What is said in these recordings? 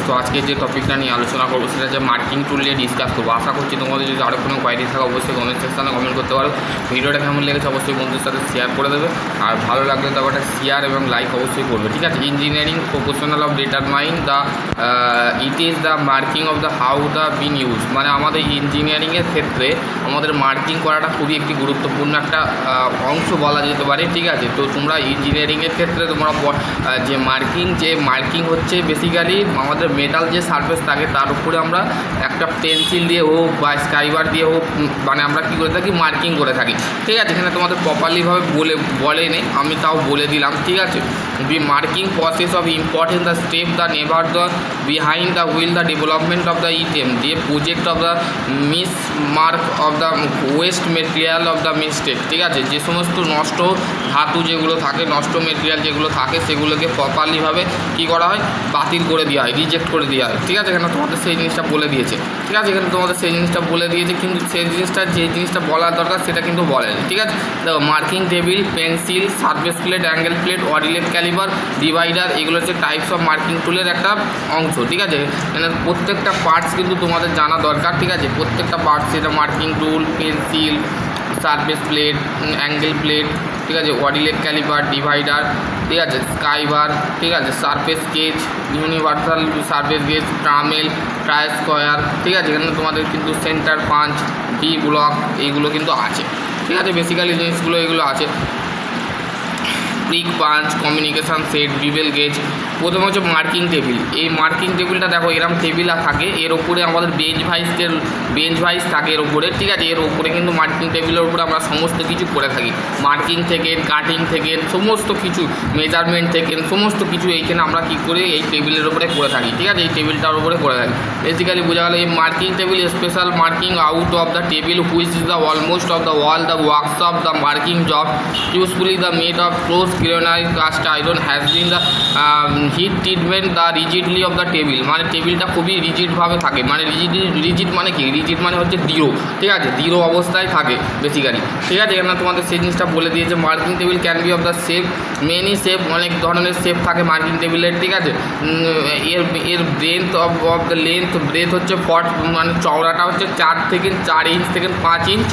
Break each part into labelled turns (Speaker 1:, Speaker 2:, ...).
Speaker 1: তো আজকে যে টপিকটা নিয়ে আলোচনা করবো সেটা হচ্ছে মার্কিং টুল নিয়ে ডিসকাস করবো। আশা করছি তোমাদের যদি আরও কোনো কোয়ারি থাকে অবশ্যই কমেন্ট সেকশনে কমেন্ট করতে পারো। ভিডিওটা কেমন লেগেছে অবশ্যই বন্ধুদের সাথে শেয়ার করে দেবে, আর ভালো লাগলে তো একটা শেয়ার এবং লাইক অবশ্যই করবে, ঠিক আছে। Engineering professional of determine the it is the marking of the how the bin use, মানে আমাদের ইঞ্জিনিয়ারিংয়ের ক্ষেত্রে আমাদের মার্কিং করাটা খুবই একটি গুরুত্বপূর্ণ একটা অংশ বলা যেতে পারে, ঠিক আছে। তো তোমরা ইঞ্জিনিয়ারিংয়ের ক্ষেত্রে তোমরা যে মার্কিং হচ্ছে বেসিক্যালি আমাদের মেটাল যে সারফেস থাকে তার উপরে আমরা একটা পেন্সিল দিয়ে হোক বা স্কাইবার দিয়ে হোক, মানে আমরা কী করে থাকি মার্কিং করে থাকি, ঠিক আছে। এখানে তোমাদের প্রপারলিভাবে বলেনি, আমি তাও বলে দিলাম, ঠিক আছে। The marking process of important the step the never the behind the wheel the development of the item the project of the mismark of the waste material of the mistake, ঠিক আছে। যে সমস্ত নষ্ট ধাতু যেগুলো থাকে, নষ্ট মেটেরিয়াল যেগুলো থাকে সেগুলোকে প্রপারলিভাবে কী করা হয়, বাতিল করে দেওয়া হয়, রিজেক্ট করে দেওয়া হয়, ঠিক আছে। এখানে তোমাদের সেই জিনিসটা বলে দিয়েছে, ঠিক আছে। এখানে তোমাদের সেই জিনিসটা বলে দিয়েছে, কিন্তু সেই জিনিসটা যে জিনিসটা বলার দরকার সেটা কিন্তু বলেনি, ঠিক আছে। দেখো marking table, pencil, surface plate, angle plate, odd leg caliper, divider, এগুলো হচ্ছে টাইপস অফ মার্কিং টুলের একটা অংশ, ঠিক আছে। এখানে প্রত্যেকটা পার্টস কিন্তু তোমাদের জানা দরকার, ঠিক আছে। প্রত্যেকটা পার্টস, সেটা marking tool, pencil, surface plate, angle plate, ঠিক আছে, অডিলেট ক্যালিবার, ডিভাইডার, ঠিক আছে, স্কাইবার, ঠিক আছে, surface sketch, universal surface gauge, Tramell, try square, ঠিক আছে। এখানে তোমাদের কিন্তু সেন্টার পাঞ্চ, ভি ব্লক এইগুলো কিন্তু আছে, ঠিক আছে। বেসিক্যালি জিনিসগুলো এগুলো আছে। Prick punch, combination set, bevel gauge. প্রথমে হচ্ছে মার্কিং টেবিল। এই মার্কিং টেবিলটা দেখো এরকম টেবিল থাকে, এর ওপরে আমাদের বেঞ্চ ভাইস থাকে এর ওপরে, ঠিক আছে। এর ওপরে কিন্তু মার্কিং টেবিলের উপরে আমরা সমস্ত কিছু করে থাকি, মার্কিং থেকে কাটিং থেকে সমস্ত কিছু, মেজারমেন্ট থেকে সমস্ত কিছু এইখানে আমরা কী করে এই টেবিলের উপরে করে থাকি, ঠিক আছে। এই টেবিলটার উপরে করে থাকি। বেসিক্যালি বোঝা গেল এই marking table special marking out of the table which is the almost of the wall the workshop the marking job usefully the made of close granite cast iron has been the heat treatment the rigidly of the table, মানে টেবিলটা খুবই রিজিডভাবে থাকে, মানে rigid মানে কি, rigid মানে হচ্ছে দৃঢ়, ঠিক আছে, দৃঢ় অবস্থায় থাকে বেসিক্যালি, ঠিক আছে। এখানে তোমাদের সেই জিনিসটা বলে দিয়েছে। Marking table can be of the shape, many shape, অনেক ধরনের শেপ থাকে মার্কিং টেবিলের, ঠিক আছে। এর ব্রেথ অফ দ্য ব্রেথ হচ্ছে মানে চওড়াটা হচ্ছে 4 থেকে 4 ইঞ্চ থেকে 5 ইঞ্চ,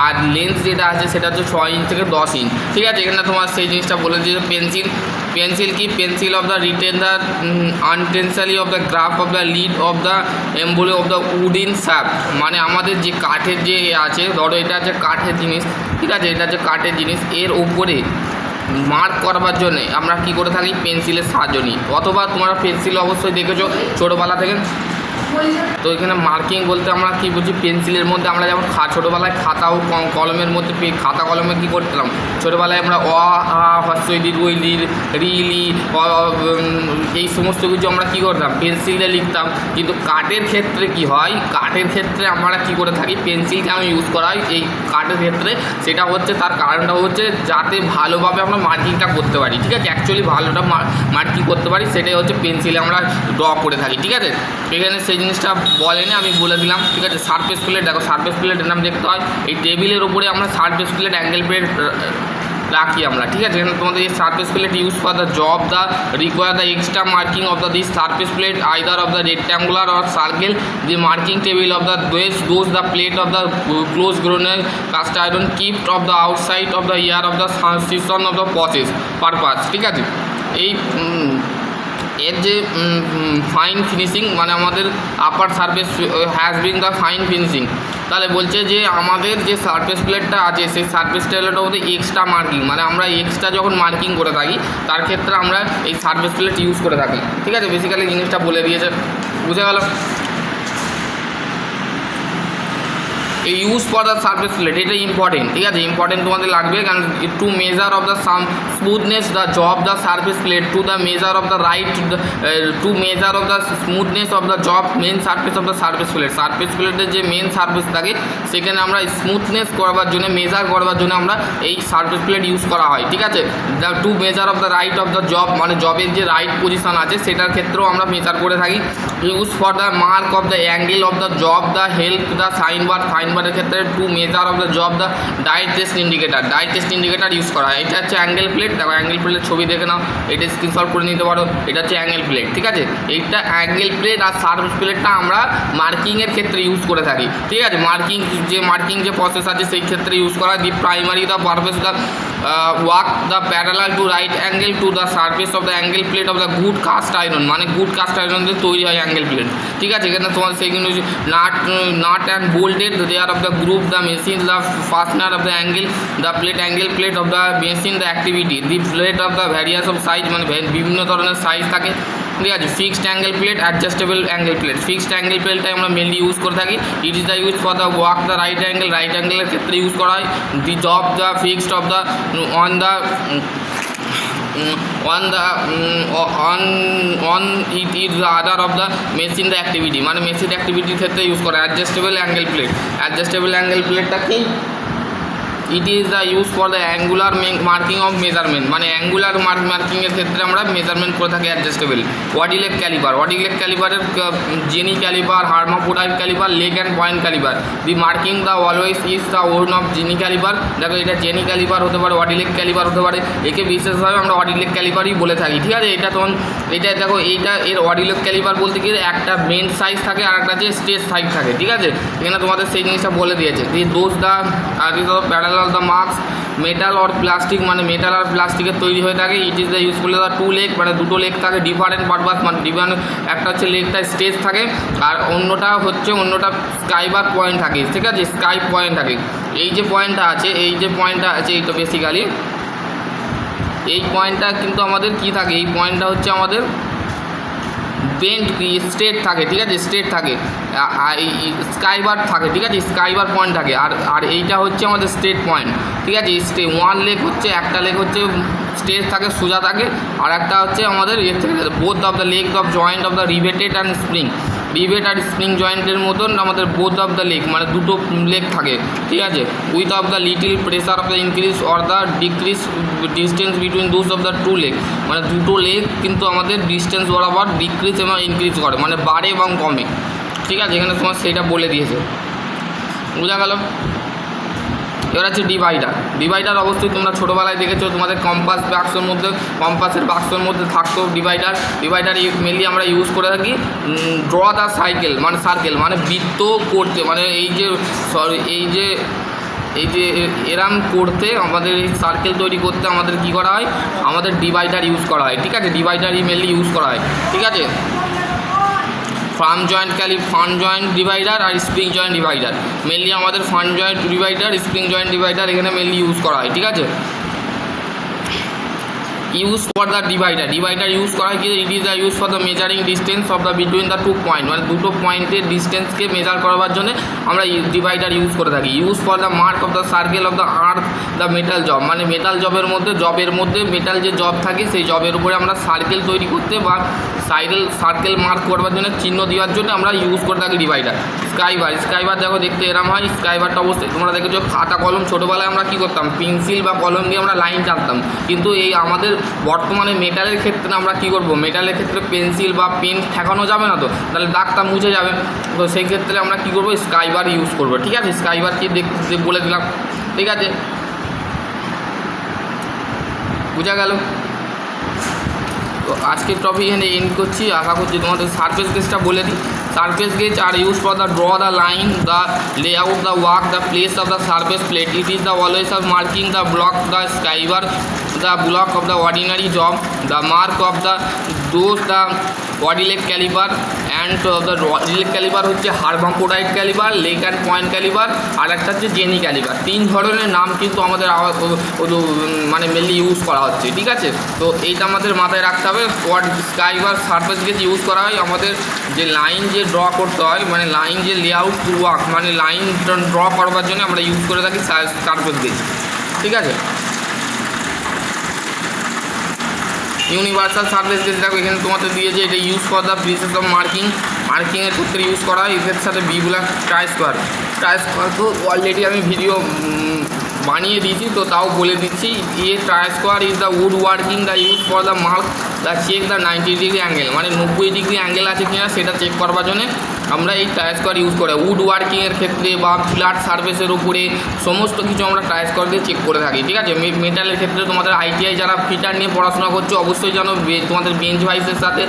Speaker 1: আর লেন্থ যেটা আছে সেটা হচ্ছে 6 ইঞ্চ থেকে 10 ইঞ্চ, ঠিক আছে। এখানে তোমার সেই জিনিসটা বলে দিয়েছে। পেন্সিল কি, pencil of the written the intensely of the graph of the lead of the এম্বুলে of the wood in sap, মানে আমাদের যে কাঠের যে আছে, ধরো এটা হচ্ছে কাঠের জিনিস, ঠিক আছে, এটা হচ্ছে কাঠের জিনিস, এর ওপরে মার্ক করবার জন্যে আমরা কী করে থাকি, পেন্সিলের সাহায্য নিই, অথবা তোমরা পেন্সিল অবশ্যই দেখেছো ছোটোবেলা থেকে। তো এখানে মার্কিং বলতে আমরা কী বুঝি, পেন্সিলের মধ্যে আমরা যেমন ছোটোবেলায় খাতা ও কলমের মধ্যে খাতা কলমে কী করতাম, ছোটোবেলায় আমরা অ আ হ্রস্বই দীর্ঘই রি লি এই সমস্ত কিছু আমরা কী করতাম, পেন্সিলে লিখতাম। কিন্তু কাঠের ক্ষেত্রে কি হয়, কাঠের ক্ষেত্রে আমরা কী করে থাকি, পেন্সিলকে আমি ইউজ করা হয় এই কাঠের ক্ষেত্রে। সেটা হচ্ছে, তার কারণটা হচ্ছে যাতে ভালোভাবে আমরা মার্কিংটা করতে পারি, ঠিক আছে। অ্যাকচুয়ালি ভালোটা মার্কিং করতে পারি, সেটাই হচ্ছে পেন্সিলে আমরা ড্র করে থাকি, ঠিক আছে। এখানে সেই জিনিসটা বলেনি, আমি বলে দিলাম, ঠিক আছে। সারফেস প্লেট, দেখো সারফেস প্লেটের নাম দেখতে হয়, এই টেবিলের ওপরে আমরা সারফেস প্লেট, অ্যাঙ্গেল প্লেট রাখি আমরা, ঠিক আছে। এখানে তোমাদের এই surface plate use for the job the require the extra marking of the this surface plate either of the rectangular or circle the marking table of the those the plate of the close granite cast iron kept of the outside of the year of the season of the process purpose, ঠিক আছে। এই এর যে fine finishing, মানে আমাদের upper surface has been the fine finishing, তাহলে বলছে যে আমাদের যে সারফেস প্লেটটা আছে সেই সারফেস প্লেটের মধ্যে এক্সট্রা মার্কিং, মানে আমরা এক্সট্রা যখন মার্কিং করে থাকি তার ক্ষেত্রে আমরা এই সারফেস প্লেট ইউজ করে থাকি, ঠিক আছে। বেসিক্যালি জিনিসটা বলে দিয়েছে, বুঝে গেল। এই use for the surface plate, এটা ইম্পর্টেন্ট, ঠিক আছে, ইম্পর্টেন্ট তোমাদের লাগবে, কারণ to measure of the smoothness the job the surface plate to the measure of the right to measure of the smoothness of the job main surface of the surface প্লেটের যে main surface থাকে সেখানে আমরা smoothness করবার জন্য, measure করবার জন্য আমরা এই সারফেস প্লেট ইউজ করা হয়, ঠিক আছে। The two measure of the right of the job, মানে জবের যে রাইট পজিশন আছে সেটার ক্ষেত্রেও আমরা মেজার করে থাকি। Use for the mark of the angle of the job the help the সাইনবারের ক্ষেত্রে to measure of the job the dial test indicator use করা হয়। এটা হচ্ছে অ্যাঙ্গেল প্লেট, দেখো অ্যাঙ্গেল প্লেটের ছবি দেখে নাও, এটা স্ক্রিনশট করে নিতে পারো, এটা হচ্ছে অ্যাঙ্গেল প্লেট, ঠিক আছে। এইটা অ্যাঙ্গেল প্লেট আর সারফেস প্লেটটা আমরা মার্কিংয়ের ক্ষেত্রে ইউজ করে থাকি, ঠিক আছে। মার্কিং যে প্রসেস আছে সেই ক্ষেত্রে ইউজ করা হয়। The primary the purpose the work the parallel to right angle to the surface of the angle plate of the good cast iron, মানে গুড কাস্ট আয়রন দিয়ে তৈরি হয় অ্যাঙ্গেল প্লেট, ঠিক আছে। এখানে তোমার সেইগুলো nut and bolted there of the group the machine the fastener of the angle the angle plate of the machine the activity the plate of the various of size, মানে বিভিন্ন ধরনের size থাকে, ঠিক আছে। Fixed angle plate, adjustable angle plate. Fixed angle প্লেটটাই আমরা mainly use করে থাকি। It is the use for the work the right অ্যাঙ্গেলের ক্ষেত্রে ইউজ করা হয়। The job the fixed of the on it is the other of the machine the activity, মানে machine অ্যাক্টিভিটির ক্ষেত্রে ইউজ করা। অ্যাডজাস্টেবল অ্যাঙ্গেল প্লেটটা কি? It is the use for the angular marking of measurement, মানে angular মার্কিংয়ের ক্ষেত্রে আমরা মেজারমেন্ট করে থাকি অ্যাডজাস্টেবল। ওয়াডিলেক ক্যালিপারের jenny caliper, hermaphrodite caliper, leg and point caliper. The marking the always is the own of jenny caliper. দেখো এটা jenny caliper হতে পারে, ওয়াডিলেক ক্যালিপার হতে পারে, একে বিশেষভাবে আমরা ওয়াডিলেক ক্যালিপারই বলে থাকি, ঠিক আছে। এটা দেখো এর ওয়াডিলেক ক্যালিপার বলতে গিয়ে একটা মেন সাইজ থাকে আর একটা যে স্টেজ সাইজ থাকে, ঠিক আছে। এখানে তোমাদের সেই জিনিসটা বলে দিয়েছে। The those the parallel the marks metal or plastic, মানে মেটাল আর প্লাস্টিকের তৈরি হয়ে থাকে। It is the useful the two leg, মানে দুটো লেগ থাকে, ডিফারেন্ট পারপাস, মানে একটা হচ্ছে লেগটা স্টেজ থাকে আর অন্যটা স্কাইবার পয়েন্ট থাকে, ঠিক আছে, স্কাই পয়েন্ট থাকে। এই যে পয়েন্টটা আছে এইটা বেসিক্যালি এই পয়েন্টটা কিন্তু আমাদের কি থাকে, এই পয়েন্টটা হচ্ছে আমাদের বেন্ট স্ট্রেট থাকে, ঠিক আছে, স্ট্রেট থাকে, স্কাইবার থাকে, ঠিক আছে, স্কাইবার পয়েন্ট থাকে। আর এইটা হচ্ছে আমাদের স্ট্রেট পয়েন্ট, ঠিক আছে। একটা লেগ হচ্ছে স্ট্রেট থাকে, সোজা থাকে, আর একটা হচ্ছে আমাদের both of the leg of joint of the riveted and spring, rivet আর স্প্রিং জয়েন্টের মতন আমাদের বোথ অফ দ্য লেগ, মানে দুটো লেগ থাকে, ঠিক আছে। With of the little pressure of the increase or the decrease distance between those of the two leg, মানে দুটো লেগ কিন্তু আমাদের ডিস্টেন্স বরাবর ডিক্রিজ এবং ইনক্রিজ করে, মানে বাড়ে এবং কমে, ঠিক আছে। এখানে তোমার সেইটা বলে দিয়েছে, বোঝা গেল। এবার হচ্ছে ডিভাইডার অবশ্যই তোমরা ছোটোবেলায় দেখেছো, তোমাদের কম্পাসের বাক্সর মধ্যে থাকতো ডিভাইডার মেনলি আমরা ইউজ করে থাকি ড্র দ্য সার্কেল, মানে বৃত্ত করতে, মানে এই যে এরাম করতে, আমাদের এই সার্কেল তৈরি করতে আমাদের কি করা হয়, আমাদের ডিভাইডার ইউজ করা হয়, ঠিক আছে। ডিভাইডারই মেনলি ইউজ করা হয়, ঠিক আছে। ফার্ম জয়েন্ট ডিভাইডার আর স্প্রিং জয়েন্ট ডিভাইডার, মেনলি আমাদের firm joint divider, spring joint divider এখানে মেনলি ইউজ করা হয়, ঠিক আছে। Use for the divider use করা হয় কি, it is the use for the measuring distance of the between the two point, মানে দুটো পয়েন্টের ডিস্টেন্সকে মেজার করবার জন্য আমরা ডিভাইডার ইউজ করে থাকি। Use for the mark of the circle of the earth the metal job, মানে মেটাল জবের মধ্যে মেটাল যে জব থাকে সেই জবের উপরে আমরা সার্কেল তৈরি করতে বা সার্কেল মার্ক করবার জন্য চিহ্ন দেওয়ার জন্য আমরা ইউজ করে থাকি ডিভাইডার। স্কাইবার দেখো দেখতে এরম হয়। স্কাইবারটা অবশ্যই তোমরা দেখেছো খাতা কলম, ছোটোবেলায় আমরা কী করতাম, পেন্সিল বা কলম দিয়ে আমরা লাইন টানতাম, কিন্তু এই আমাদের বর্তমানে মেটালের ক্ষেত্রে আমরা কী করবো, মেটালের ক্ষেত্রে পেন্সিল বা পেন ঠেকানো যাবে না, তো তাহলে দাগটা মুছে যাবে, তো সেই ক্ষেত্রে আমরা কী করবো, স্কাইবার ইউজ করবো, ঠিক আছে। স্কাইবার কি দেখতে বলে দিলাম, ঠিক আছে, বোঝা গেল। তো আজকের টপিক এখানে এন্ড করছি, আশা করছি তোমাদের সারফেস গেজটা বলে দিই। Surface gauge are use for the draw the line, the layout, the work, the place of the surface plate. It is the always of marking the block, the scriber, the block of the ordinary job, the mark of the those the odd leg caliper and the odd leg caliper হচ্ছে hermaphrodite caliper, leg and point caliper, আর একটা হচ্ছে jenny caliper. তিন ধরনের নাম কিন্তু আমাদের মানে মেনলি ইউজ করা হচ্ছে, ঠিক আছে। তো এইটা আমাদের মাথায় রাখতে হবে। স্কাইবার সারফেস গেজ ইউজ করা হয় আমাদের যে লাইন যে ড্র করতে হয়, মানে লাইন যে লেআউট টু ওয়ার্ক, মানে লাইন ড্র করবার জন্য আমরা ইউজ করে থাকি সারফেস গেজ, ঠিক আছে। ইউনিভার্সাল সারফেস গেজ দেখো এখানে তোমাদের দিয়েছে, এটা use for the places of মার্কিংয়ের ক্ষেত্রে ইউজ করা হয়। এর সাথে বি ব্লক ট্রাই স্কোয়ার তো অলরেডি আমি ভিডিও বানিয়ে দিয়েছি, তো তাও বলে দিচ্ছি। Try square is the wood working the use for the mark the check the 90 degree angle, মানে 90 ডিগ্রি অ্যাঙ্গেল আছে কিনা সেটা চেক করবার জন্য আমরা এই টায়ার স্কোয়ার ইউজ করি উড ওয়ার্কিংয়ের ক্ষেত্রে বা ফ্ল্যাট সার্ফেসের উপরে সমস্ত কিছু আমরা টায়ার স্কোয়ার দিয়ে চেক করে থাকি, ঠিক আছে। মেটালের ক্ষেত্রে তোমাদের আইটিআই যারা ফিটার নিয়ে পড়াশোনা করছো অবশ্যই জানো তোমাদের বেঞ্চ ভাইসের সাথে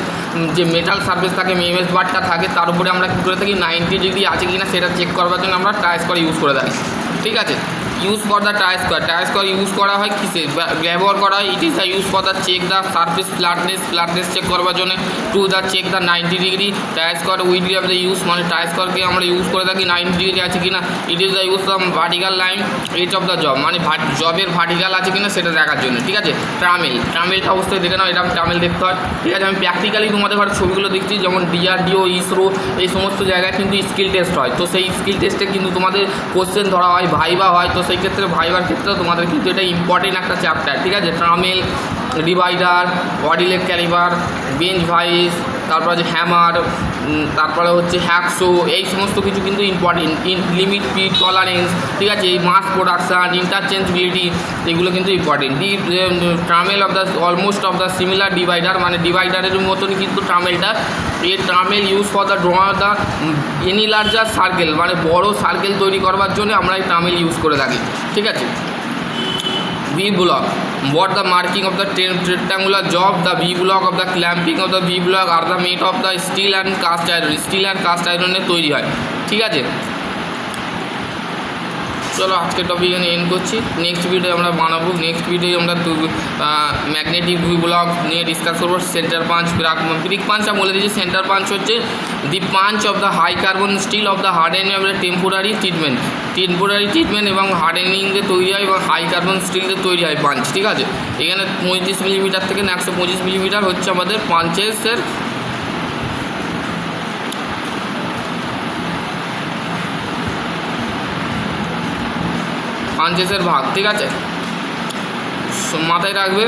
Speaker 1: যে মেটাল সার্ফেস থাকে এমএস বারটা থাকে তার উপরে আমরা কী করে থাকি 90 ডিগ্রি আছে কি না সেটা চেক করবার জন্য আমরা টায়ার স্কোয়ার ইউজ করে থাকি, ঠিক আছে। Use for the try square use করা হয় কিসে ব্যবহার করা হয়, it is the use for the check the surface flatness check করবার জন্য, to the check the 90 degree try square with of the use, মানে টায়ার স্কোয়ারকে আমরা ইউজ করে থাকি 90 ডিগ্রি আছে কি না। It is the use the vertical line edge of the job, মানে জবের ভার্টিক্যাল আছে কি না সেটা দেখার জন্য, ঠিক আছে। ট্রামেলটা অবশ্যই দেখে নাও, এটা ট্রামেল দেখতে হয়, ঠিক আছে। আমি প্র্যাকটিক্যালি তোমাদের ঘরে ছবিগুলো দেখছি, যেমন ডিআরডিও ইসরো এই সমস্ত জায়গায় কিন্তু স্কিল টেস্ট হয়, তো সেই স্কিল টেস্টে কিন্তু তোমাদের কোশ্চেন ধরা হয়, ভাইবা হয়, তো সেই ক্ষেত্রে ভাইবার ক্ষেত্রেও তোমাদের কিন্তু এটা ইম্পর্টেন্ট একটা চ্যাপ্টার, ঠিক আছে। Tramell, divider, body leg calibre, bench vice, তারপর আছে হ্যামার, তারপরে হচ্ছে হ্যাকসো, এই সমস্ত কিছু কিন্তু ইম্পর্টেন্ট। লিমিট স্পিড টলারেন্স, ঠিক আছে। এই মাস প্রোডাকশান, ইন্টারচেঞ্জবিলিটি, এগুলো কিন্তু important. Tramell of the almost of the similar divider, মানে ডিভাইডারের মতনই কিন্তু ট্রামেলটা। এই Tramell use for the draw the any larger circle, মানে বড় সার্কেল তৈরি করবার জন্য আমরা এই ট্রামেল ইউজ করে থাকি, ঠিক আছে। V block, what the marking of the rectangular job, the V block of the clamping of the V block are the made of the steel and cast iron এ তৈরি হয়, ঠিক আছে। চলো আজকের টপিক এখানে এন্ড করছি, নেক্সট ভিডিও আমরা বানাবো, নেক্সট ভিডিও আমরা ম্যাগনেটিক ভি ব্লক নিয়ে ডিসকাস করবো। সেন্টার পাঞ্চ, ব্রিক পাঞ্চটা বলে দিয়েছি, সেন্টার পাঞ্চ হচ্ছে the punch of the high carbon steel of the hardening of the temporary treatment এবং হার্ডেনিং দিয়ে তৈরি হয় এবং হাই কার্বন স্টিল দিয়ে তৈরি হয় পাঞ্চ, ঠিক আছে। এখানে 35 মিলিমিটার থেকে 125 মিলিমিটার হচ্ছে আমাদের পাঞ্চেসের ভাগ, ঠিক আছে, মাথায় রাখবে।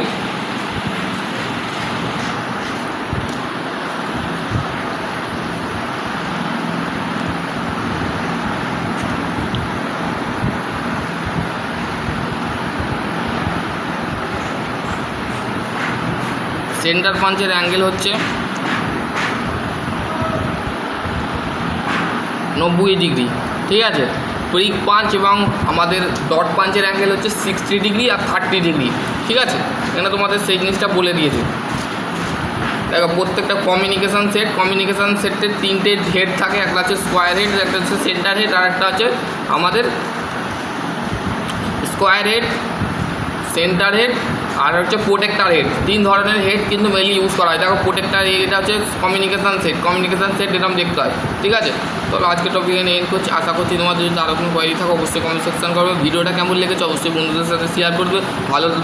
Speaker 1: সেন্টার পাঞ্চের অ্যাঙ্গেল হচ্ছে 90 ডিগ্রি, ঠিক আছে। ব্রিক পাঞ্চ এবং আমাদের ডট পাঞ্চের অ্যাঙ্গেল হচ্ছে 60 ডিগ্রি আর 30 ডিগ্রি, ঠিক আছে। এখানে তোমাদের সেই জিনিসটা বলে দিয়েছে। দেখো প্রত্যেকটা কমিউনিকেশান সেটের 3টে হেড থাকে, একটা হচ্ছে স্কোয়ার হেড, একটা হচ্ছে সেন্টার হেড, আর একটা হচ্ছে আমাদের স্কোয়ার হেড, সেন্টার হেড আর হচ্ছে প্রোটেক্টার হেড। 3 ধরনের হেড কিন্তু মেনলি ইউজ করা হয়। দেখো প্রোটেক্টার এটা হচ্ছে কমিউনিকেশান সেট এরকম দেখতে হয়, ঠিক আছে। তো আজকে টপিক এনে এন্ড করছি, আশা করছি তোমাদের যদি আরও কোনো কোয়ারি থাকে অবশ্যই কমেন্ট সেকশন করবে। ভিডিওটা কেমন লেগেছে অবশ্যই বন্ধুদের সাথে শেয়ার করবে,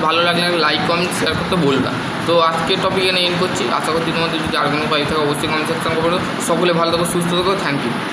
Speaker 1: ভালো লাগলে লাইক কমেন্ট শেয়ার করতে বলবে। তো আজকের টপিক এনে এন্ড করছি, আশা করছি তোমাদের যদি আরও কোনো কোয়ারি থাকে অবশ্যই কমেন্ট সেকশন করবে। সকলে ভালো থাকো, সুস্থ থাকো, থ্যাংক ইউ।